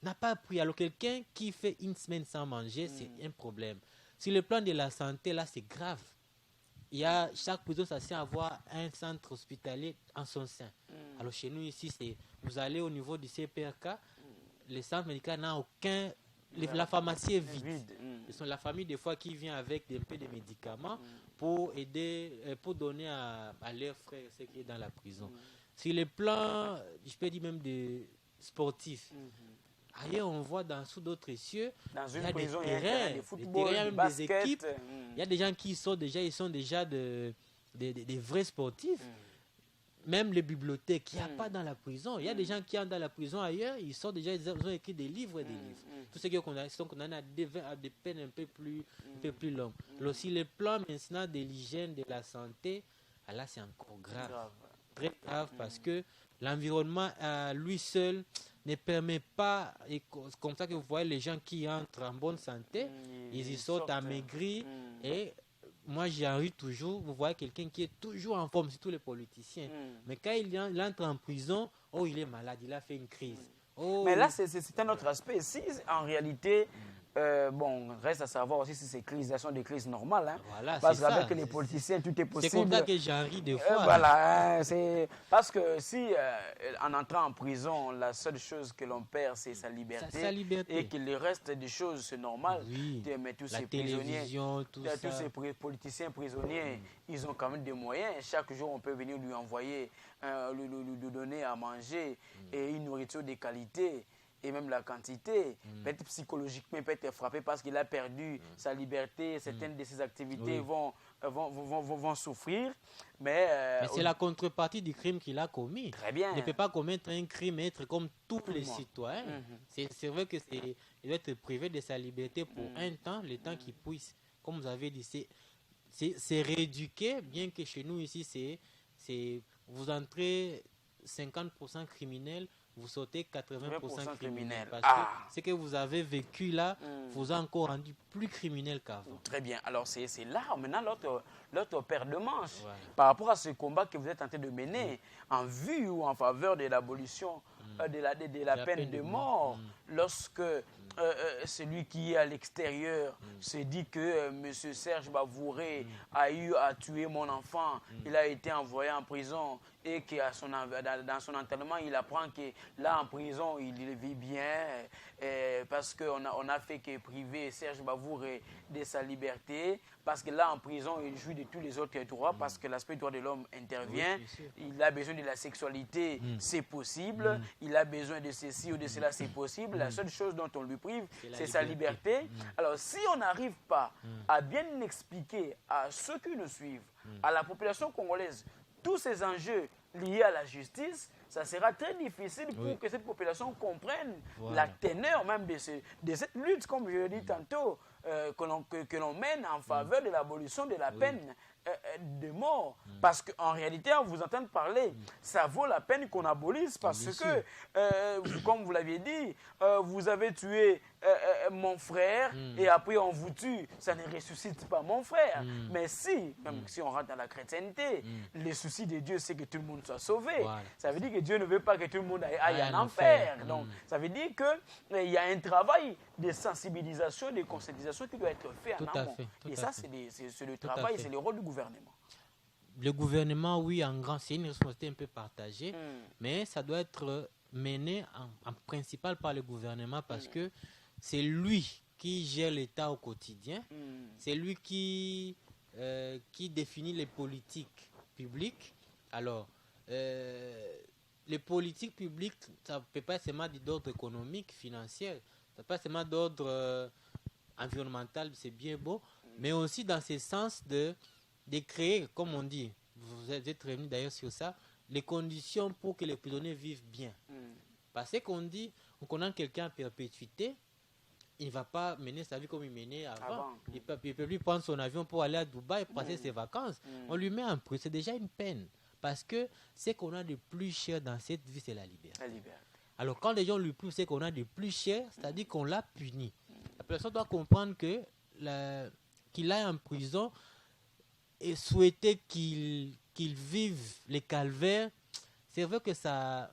n'a pas pris. Alors, quelqu'un qui fait une semaine sans manger, c'est un problème. Sur le plan de la santé, là, c'est grave. Chaque prison, ça sert à avoir un centre hospitalier en son sein. Alors, chez nous, ici, vous allez au niveau du CPRK, le centre médical n'a aucun. La pharmacie est vide. Ce sont la famille, des fois, qui vient avec un peu de médicaments pour aider, pour donner à leurs frères, ceux qui sont dans la prison. Sur le plan, je peux dire même de sportifs, ailleurs, on voit sous d'autres cieux, il y a des terrains, des basket, des équipes. Il y a des gens qui sont déjà des vrais sportifs. Même les bibliothèques, il n'y a pas dans la prison. Il y a des gens qui sont dans la prison ailleurs, ils ont écrit des livres et des livres. Tous ceux qui sont condamnés à des peines un peu plus longues. Alors, aussi, le plan maintenant de l'hygiène, de la santé, là, c'est encore grave. Très grave parce que l'environnement, lui seul, ne permet pas, et comme ça que vous voyez les gens qui entrent en bonne santé, ils y sortent amaigris et moi j'arrive toujours, vous voyez quelqu'un qui est toujours en forme, surtout les politiciens. Mais quand il entre en prison, il est malade, il a fait une crise. Mais là, c'est un autre aspect. Si en réalité, reste à savoir aussi si ces crises sont des crises normales. Hein. Voilà, parce qu'avec les politiciens, tout est possible. C'est comme ça que j'en ris des fois. Voilà, c'est parce que si en entrant en prison, la seule chose que l'on perd, c'est sa liberté. Et que le reste des choses, c'est normal. Oui. Mais tous ces prisonniers, tous ces politiciens prisonniers, ils ont quand même des moyens. Chaque jour, on peut venir lui envoyer, lui donner à manger et une nourriture de qualité. Et même la quantité, peut-être psychologiquement, il peut être frappé parce qu'il a perdu sa liberté, certaines de ses activités vont souffrir. Mais c'est la contrepartie du crime qu'il a commis. Très bien. Il ne peut pas commettre un crime et être comme tous les citoyens. C'est vrai qu'il doit être privé de sa liberté pour un temps, le temps qu'il puisse. Comme vous avez dit, c'est rééduqué, bien que chez nous ici, vous entrez 50% criminel, vous sortez 80% criminel. Parce que ce que vous avez vécu là vous a encore rendu plus criminel qu'avant. Très bien. Alors, c'est là, maintenant, l'autre paire de manches. Par rapport à ce combat que vous êtes en train de mener, en vue ou en faveur de l'abolition de la peine de mort, lorsque celui qui est à l'extérieur se dit que M. Serge Bavouré a eu à tuer mon enfant, il a été envoyé en prison et que dans son enterrement, il apprend que là en prison, il vit bien parce qu'on a fait que priver Serge Bavouré de sa liberté, parce que là en prison, il jouit de tous les autres droits, parce que l'aspect droit de l'homme intervient. Il a besoin de la sexualité, c'est possible. Il a besoin de ceci ou de cela, c'est possible. La seule chose dont on lui prive, c'est sa liberté. Alors, si on n'arrive pas à bien expliquer à ceux qui nous suivent, à la population congolaise, tous ces enjeux liés à la justice, ça sera très difficile pour que cette population comprenne la teneur même de cette lutte, comme je l'ai dit tantôt, que l'on mène en faveur de l'abolition de la peine de mort. Parce qu'en réalité, on vous entend parler, ça vaut la peine qu'on abolisse parce que, comme vous l'aviez dit, vous avez tué mon frère et après on vous tue, ça ne ressuscite pas mon frère. Mais si, même si on rentre dans la chrétienté, le souci de Dieu, c'est que tout le monde soit sauvé. Voilà. Ça veut dire que Dieu ne veut pas que tout le monde aille en enfer. Donc, ça veut dire qu'il y a un travail de sensibilisation, de conscientisation qui doit être fait en amont. Et ça, c'est le travail, c'est le rôle du gouvernement. Le gouvernement, oui, en grand, c'est une responsabilité un peu partagée, mais ça doit être mené en principal par le gouvernement parce que c'est lui qui gère l'État au quotidien, c'est lui qui définit les politiques publiques. Alors, les politiques publiques, ça ne peut pas seulement être d'ordre économique, financier, ça peut pas seulement d'ordre environnemental, c'est bien beau, mais aussi dans ce sens de créer, comme on dit, vous êtes revenu d'ailleurs sur ça, les conditions pour que les prisonniers vivent bien. Parce qu'on dit, on connaît quelqu'un à perpétuité, il ne va pas mener sa vie comme il menait avant. Il ne peut plus prendre son avion pour aller à Dubaï et passer ses vacances. On lui met un prix, c'est déjà une peine. Parce que ce qu'on a de plus cher dans cette vie, c'est la liberté. Alors quand les gens lui prouvent ce qu'on a de plus cher, c'est-à-dire qu'on l'a puni. La personne doit comprendre que qu'il aille en prison et souhaiter qu'ils vivent les calvaires, c'est vrai que ça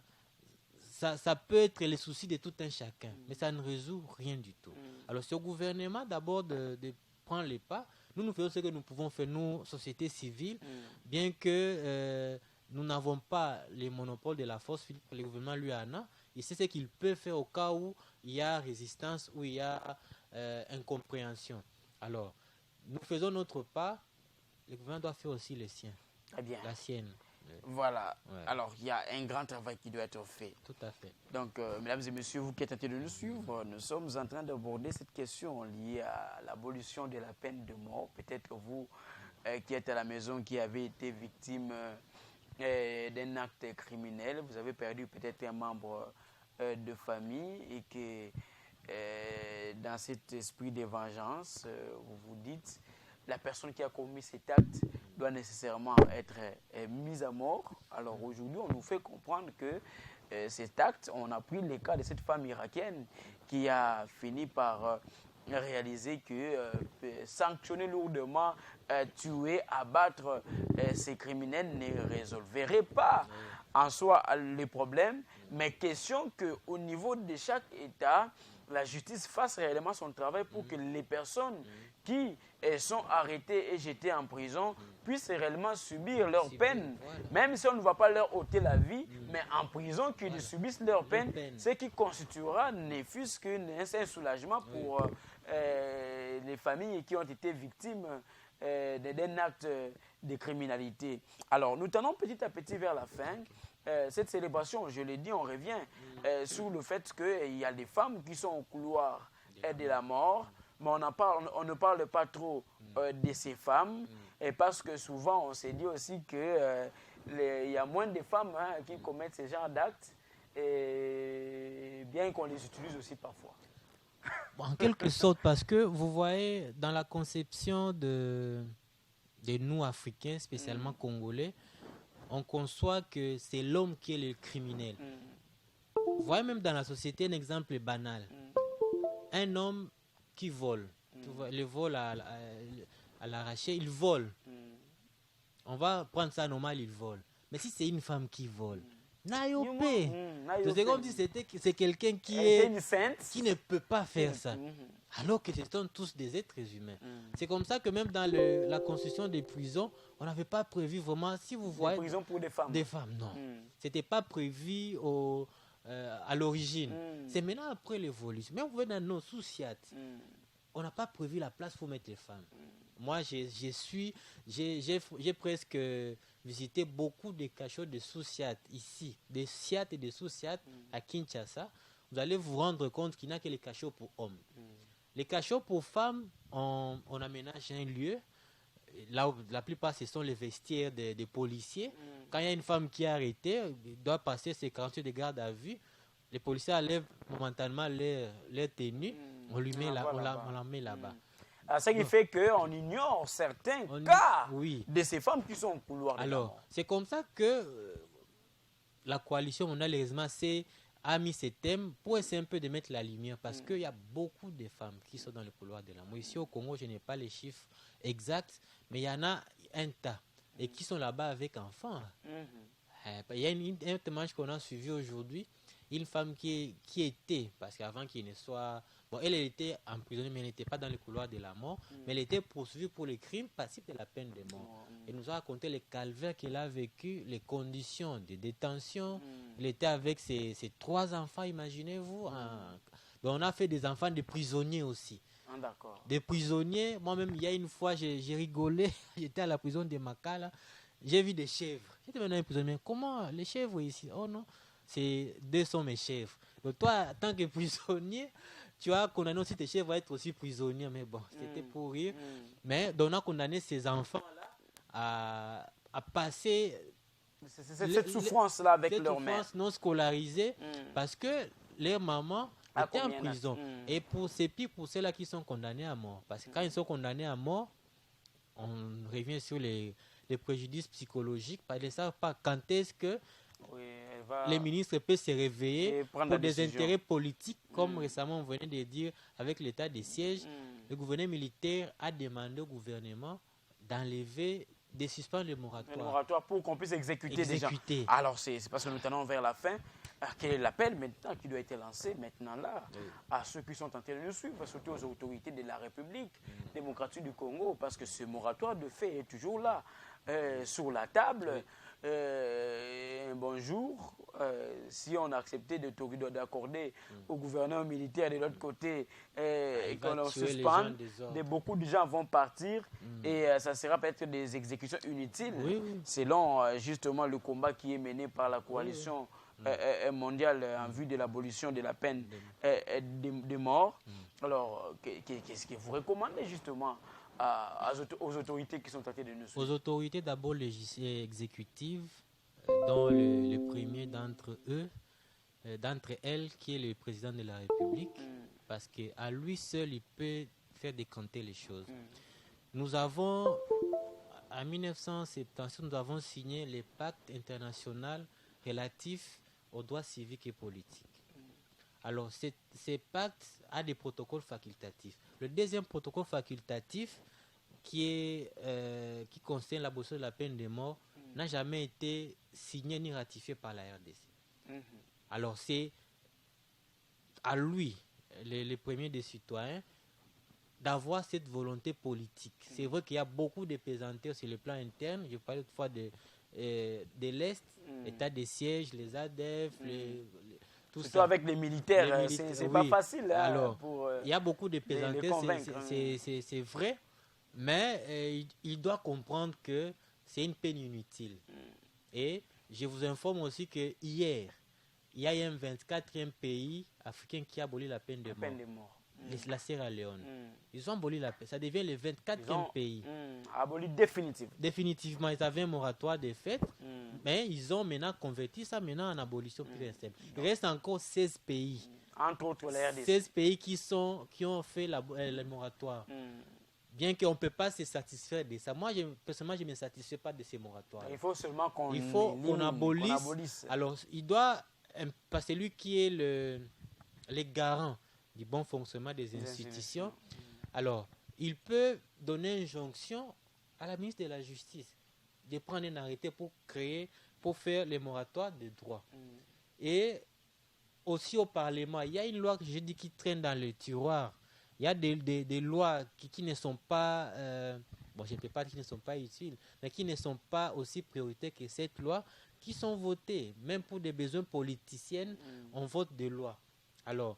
peut être les soucis de tout un chacun, mais ça ne résout rien du tout. Alors c'est au gouvernement d'abord de prendre les pas. Nous faisons ce que nous pouvons faire, nous, société civile, bien que nous n'avons pas les monopoles de la force publique, le gouvernement lui en a. Il sait ce qu'il peut faire au cas où il y a résistance, où il y a incompréhension. Alors, nous faisons notre part, le gouvernement doit faire aussi le sien, Très bien. la sienne. Voilà. Ouais. Alors, il y a un grand travail qui doit être fait. Tout à fait. Donc, mesdames et messieurs, vous qui êtes en train de nous suivre, nous sommes en train d'aborder cette question liée à l'abolition de la peine de mort. Peut-être que vous qui êtes à la maison, qui avez été victime d'un acte criminel, vous avez perdu peut-être un membre de famille et que dans cet esprit de vengeance, vous vous dites, la personne qui a commis cet acte doit nécessairement être mise à mort. Alors aujourd'hui, on nous fait comprendre que cet acte, on a pris le cas de cette femme irakienne qui a fini par réaliser que sanctionner lourdement, tuer, abattre ces criminels ne résolverait pas en soi les problèmes, mais question qu'au niveau de chaque État, la justice fasse réellement son travail pour que les personnes qui sont arrêtées et jetées en prison puissent réellement subir leur peine, même si on ne va pas leur ôter la vie, mais en prison qu'ils subissent leur peine, ce qui constituera ne fût-ce qu'un soulagement pour les familles qui ont été victimes d'un acte de criminalité. Alors, nous tendons petit à petit vers la fin. Cette célébration, je l'ai dit, on revient sur le fait qu'il y a des femmes qui sont au couloir de la mort, mais on ne parle pas trop de ces femmes, et parce que souvent on s'est dit aussi qu'il y a moins de femmes qui commettent ce genre d'actes, et bien qu'on les utilise aussi parfois. En quelque sorte, parce que vous voyez, dans la conception de nous Africains, spécialement Congolais, on conçoit que c'est l'homme qui est le criminel. Vous voyez même dans la société un exemple banal. Un homme qui vole, le vol à l'arraché, il vole. On va prendre ça normal, il vole. Mais si c'est une femme qui vole, Nayopé. C'est comme si c'est quelqu'un qui ne peut pas faire ça. Alors que ce sont tous des êtres humains. C'est comme ça que même dans la construction des prisons, on n'avait pas prévu vraiment, si vous voyez... Des prisons pour des femmes. Des femmes, non. C'était pas prévu à l'origine. C'est maintenant après l'évolution. Même vous voyez dans nos sous-siat, on n'a pas prévu la place pour mettre les femmes. Moi, j'ai presque visité beaucoup de cachots de sous-siat ici, des siat et des sous-siat à Kinshasa. Vous allez vous rendre compte qu'il n'y a que les cachots pour hommes. Les cachots pour femmes, on aménage un lieu. Là, la plupart, ce sont les vestiaires des policiers. Quand il y a une femme qui est arrêtée, il doit passer ses 48 de garde à vue. Les policiers enlèvent momentanément leur tenue. On lui met on la met là-bas. Ce qui fait qu'on ignore certains cas de ces femmes qui sont au couloir de la mort. C'est comme ça que la coalition mondiale a mis ce thème pour essayer un peu de mettre la lumière, parce qu'il y a beaucoup de femmes qui sont dans le couloir de la mort. Ici au Congo, je n'ai pas les chiffres exacts, mais il y en a un tas et qui sont là-bas avec enfants. Il y a un témoignage qu'on a suivi aujourd'hui, une femme qui était, parce qu'avant qu'il ne soit... Bon, elle était emprisonnée, mais elle n'était pas dans le couloir de la mort, mais elle était poursuivie pour les crimes passibles de la peine de mort. Elle nous a raconté les calvaires qu'elle a vécu, les conditions de détention. Elle était avec ses 3 enfants, imaginez-vous. Donc on a fait des enfants de prisonniers aussi. D'accord. Des prisonniers, moi-même, il y a une fois, j'ai rigolé, j'étais à la prison de Makala, j'ai vu des chèvres. J'étais maintenant un prisonnier. Comment les chèvres ici? Oh non, deux sont mes chèvres. Donc toi, en tant que prisonnier, tu as condamné aussi tes chèvres à être aussi prisonniers. Mais bon, c'était pour rire. Mais donc on a condamné ces enfants-là à passer... Cette souffrance-là avec leur mère. Cette souffrance non scolarisée, parce que leur maman était en prison. Et pour ceux-là qui sont condamnés à mort. Parce que quand ils sont condamnés à mort, on revient sur les préjudices psychologiques. Ils ne savent pas quand est-ce que les ministres peuvent se réveiller pour des intérêts politiques, comme récemment on venait de dire avec l'état de siège. Le gouvernement militaire a demandé au gouvernement d'enlever de suspendre le Le moratoire. moratoire pour qu'on puisse exécuter des gens. Exécuter. Alors, c'est parce que nous tenons vers la fin. Quel est l'appel maintenant qui doit être lancé maintenant là à ceux qui sont en train de nous suivre, surtout aux autorités de la République démocratique du Congo, parce que ce moratoire de fait est toujours là, sur la table. Bonjour, si on a accepté d'accorder au gouverneur militaire de l'autre côté qu'on le suspende, beaucoup de gens vont partir et ça sera peut-être des exécutions inutiles selon justement le combat qui est mené par la coalition mondiale en vue de l'abolition de la peine de mort. Alors, qu'est-ce que vous recommandez justement aux autorités qui sont traitées de nous suivre? Aux autorités d'abord exécutives, dont le premier d'entre elles, qui est le président de la République, parce qu'à lui seul, il peut faire décanter les choses. Nous avons, en 1976, nous avons signé les pactes internationaux relatifs aux droits civiques et politiques. Alors, ces pactes ont des protocoles facultatifs. Le deuxième protocole facultatif, qui concerne l'abolition de la peine de mort, n'a jamais été signé ni ratifié par la RDC. Alors, c'est à lui, le premier des citoyens, d'avoir cette volonté politique. C'est vrai qu'il y a beaucoup de pesanteurs sur le plan interne. Je parlais autrefois de l'Est, l'état des sièges, les ADF, tout surtout ça. avec les militaires, c'est pas facile. Alors, il y a beaucoup de pesanteurs, c'est vrai, mais il doit comprendre que c'est une peine inutile. Et je vous informe aussi que hier, il y a un 24e pays africain qui a aboli la peine de mort. La Sierra Leone. Ils ont aboli la peine. Ça devient le 24e pays. Aboli définitivement. Définitivement, ils avaient un moratoire de fait, mais ils ont maintenant converti ça maintenant en abolition pure et simple. Il reste encore 16 pays. Entre autres, la RDC. 16 pays qui ont fait le moratoire. Bien qu'on ne peut pas se satisfaire de ça. Moi, personnellement, je ne me satisfais pas de ces moratoires. Il faut seulement qu'on abolisse. Alors, il doit, parce que lui qui est le garant du bon fonctionnement des institutions, alors, il peut donner injonction à la ministre de la Justice de prendre un arrêté pour faire les moratoires de droit. Et aussi au Parlement, il y a une loi que je dis qui traîne dans le tiroir. Il y a des lois qui ne sont pas, je ne peux pas dire qu'ils ne sont pas utiles, mais qui ne sont pas aussi prioritaires que cette loi, qui sont votées. Même pour des besoins politiciens, on vote des lois. Alors,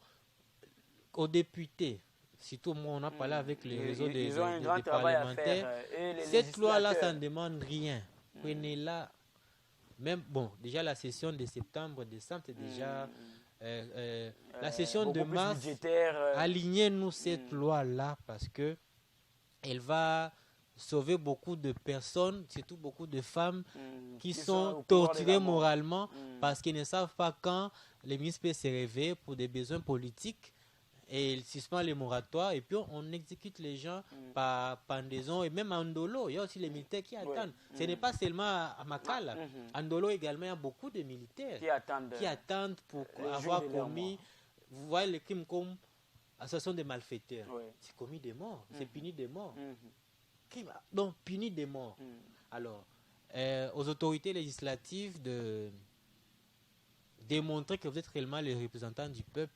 aux députés, surtout moi, on a parlé avec les réseaux des parlementaires. Cette loi-là, ça ne demande rien. Prenez-la. Même, déjà la session de septembre, décembre, c'est déjà... la session de mars, alignez-nous cette loi-là parce que elle va sauver beaucoup de personnes, surtout beaucoup de femmes qui sont torturées moralement parce qu'ils ne savent pas quand les ministres peuvent se réveiller pour des besoins politiques et ils suspendent les moratoires et puis on exécute les gens par pendaison et même en Ndolo. Il y a aussi les militaires qui attendent. Ce n'est pas seulement à Makala. En Ndolo également, il y a beaucoup de militaires qui attendent pour avoir commis, vous voyez, les crimes comme association de malfaiteurs. C'est commis des morts, c'est puni des morts. Donc, puni des morts. Alors, aux autorités législatives de démontrer que vous êtes réellement les représentants du peuple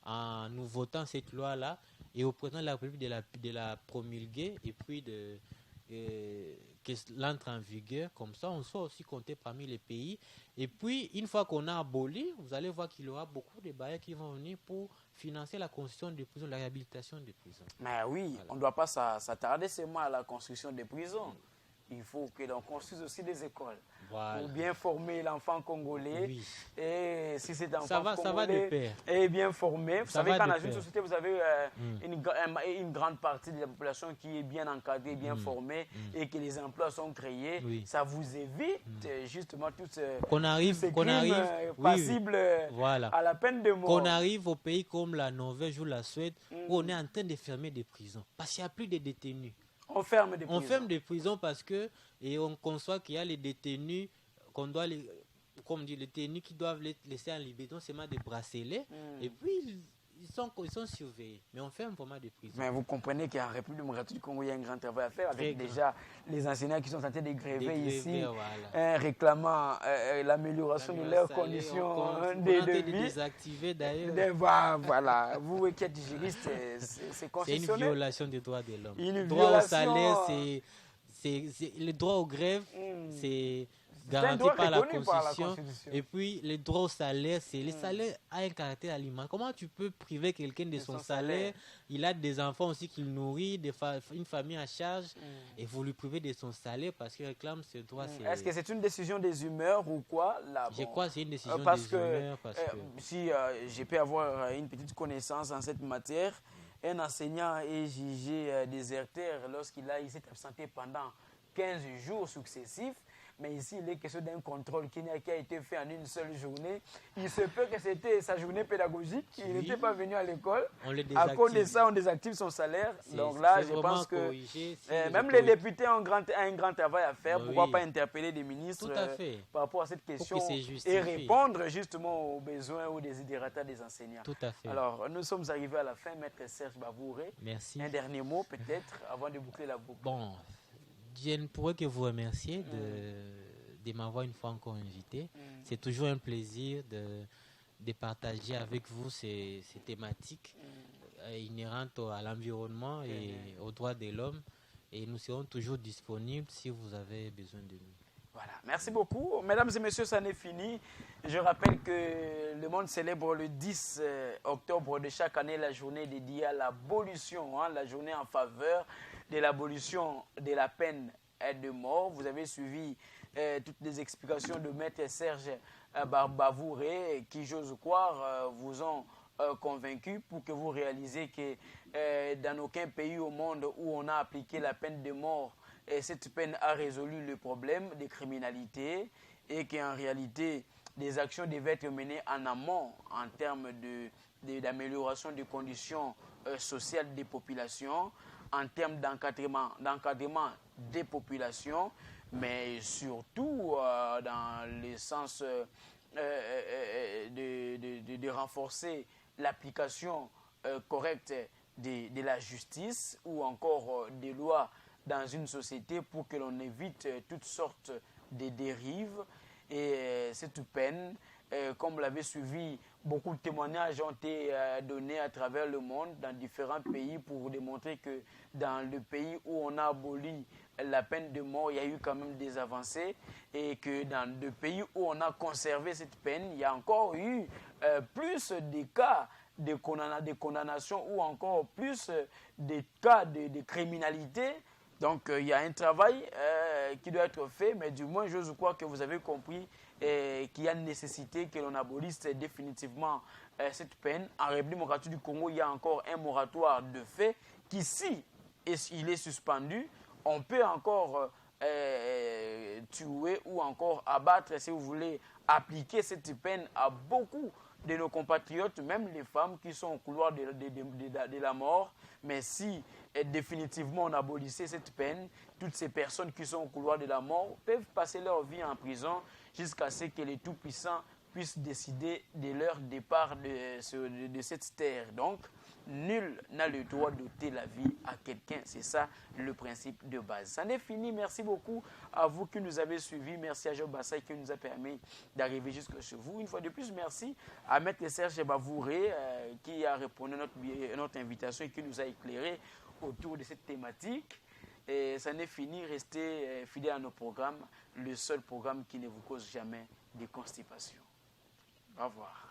en nous votant cette loi-là et au président de la République de la promulguer et puis que l'entre en vigueur. Comme ça, on soit aussi compté parmi les pays. Et puis, une fois qu'on a aboli, vous allez voir qu'il y aura beaucoup de barrières qui vont venir pour financer la construction des prisons, la réhabilitation des prisons. Mais oui, voilà. On ne doit pas s'attarder seulement à la construction des prisons. Il faut que l'on construise aussi des écoles pour bien former l'enfant congolais. Et si cet enfant congolais est bien formé, vous savez qu'en une société, vous avez une grande partie de la population qui est bien encadrée, bien formée et que les emplois sont créés. Ça vous évite justement tous ces crimes passibles à la peine de mort. Qu'on arrive aux pays comme la Norvège ou la Suède où on est en train de fermer des prisons parce qu'il n'y a plus de détenus. On ferme des prisons. On ferme des prisons parce que et on conçoit qu'il y a les détenus qu'on doit les détenus qui doivent les laisser en liberté, seulement des bracelets. Et puis ils sont surveillés, mais on fait un format de prison. Mais vous comprenez qu'en République démocratique du Congo, il y a un grand travail à faire avec Très déjà les enseignants qui sont en train de gréver ici, voilà. Réclamant l'amélioration de leurs conditions de vie. Désactiver d'ailleurs. Voilà, vous qui êtes juriste, c'est constitutionnel. C'est une violation des droits de l'homme. Le droit au salaire, c'est le droit aux grèves, c'est garanti par la Constitution. Et puis, le droit au salaire, le salaire a un caractère alimentaire. Comment tu peux priver quelqu'un de son salaire? Il a des enfants aussi qu'il nourrit, une famille à charge, et vous lui privez de son salaire parce qu'il réclame ce droit. Est-ce que c'est une décision des humeurs ou quoi là, Je crois que c'est une décision des humeurs. Si je peux avoir une petite connaissance en cette matière, un enseignant est jugé déserteur lorsqu'il s'est absenté pendant 15 jours successifs. Mais ici, il est question d'un contrôle qui a été fait en une seule journée. Il se peut que c'était sa journée pédagogique. Il n'était pas venu à l'école. À cause de ça, on désactive son salaire. Donc là, je pense que même les députés ont un grand travail à faire. Pourquoi pas interpeller des ministres par rapport à cette question et répondre justement aux besoins ou des desiderata des enseignants. Tout à fait. Alors, nous sommes arrivés à la fin. Maître Serge Bavouré. Merci. Un dernier mot peut-être avant de boucler la boucle. Bon. Je ne pourrais que vous remercier de m'avoir une fois encore invité. C'est toujours un plaisir de partager avec vous ces thématiques inhérentes à l'environnement et aux droits de l'homme. Et nous serons toujours disponibles si vous avez besoin de nous. Voilà, merci beaucoup. Mesdames et messieurs, ça n'est fini. Je rappelle que le monde célèbre le 10 octobre de chaque année la journée dédiée à l'abolition, la journée en faveur de l'abolition de la peine de mort. Vous avez suivi toutes les explications de Maître Serge Bavouré qui, j'ose croire, vous ont convaincu pour que vous réalisez que dans aucun pays au monde où on a appliqué la peine de mort, cette peine a résolu le problème de criminalité et qu'en réalité, des actions devaient être menées en amont en termes d'amélioration des conditions sociales des populations, en termes d'encadrement des populations, mais surtout dans le sens de renforcer l'application correcte de la justice ou encore des lois dans une société pour que l'on évite toutes sortes de dérives. Et cette peine, comme vous l'avez suivi, beaucoup de témoignages ont été donnés à travers le monde, dans différents pays, pour démontrer que dans le pays où on a aboli la peine de mort, il y a eu quand même des avancées, et que dans le pays où on a conservé cette peine, il y a encore eu plus de cas de condamnation ou encore plus de cas de criminalité. Donc, il y a un travail qui doit être fait, mais du moins, je crois que vous avez compris qu'il y a une nécessité que l'on abolisse définitivement cette peine. En République démocratique du Congo, il y a encore un moratoire de fait qui, si il est suspendu, on peut encore tuer ou encore abattre, si vous voulez, appliquer cette peine à beaucoup de nos compatriotes, même les femmes qui sont au couloir de la mort. Mais si définitivement on abolissait cette peine, toutes ces personnes qui sont au couloir de la mort peuvent passer leur vie en prison jusqu'à ce que les Tout-Puissants puissent décider de leur départ de cette terre. Donc, nul n'a le droit d'ôter la vie à quelqu'un. C'est ça le principe de base. Ça n'est fini. Merci beaucoup à vous qui nous avez suivis. Merci à Job Bassay qui nous a permis d'arriver jusque chez vous. Une fois de plus, merci à Maître Serge Bavouré qui a répondu à notre invitation et qui nous a éclairé autour de cette thématique. Et ça n'est fini. Restez fidèles à nos programmes. Le seul programme qui ne vous cause jamais de constipation. Au revoir.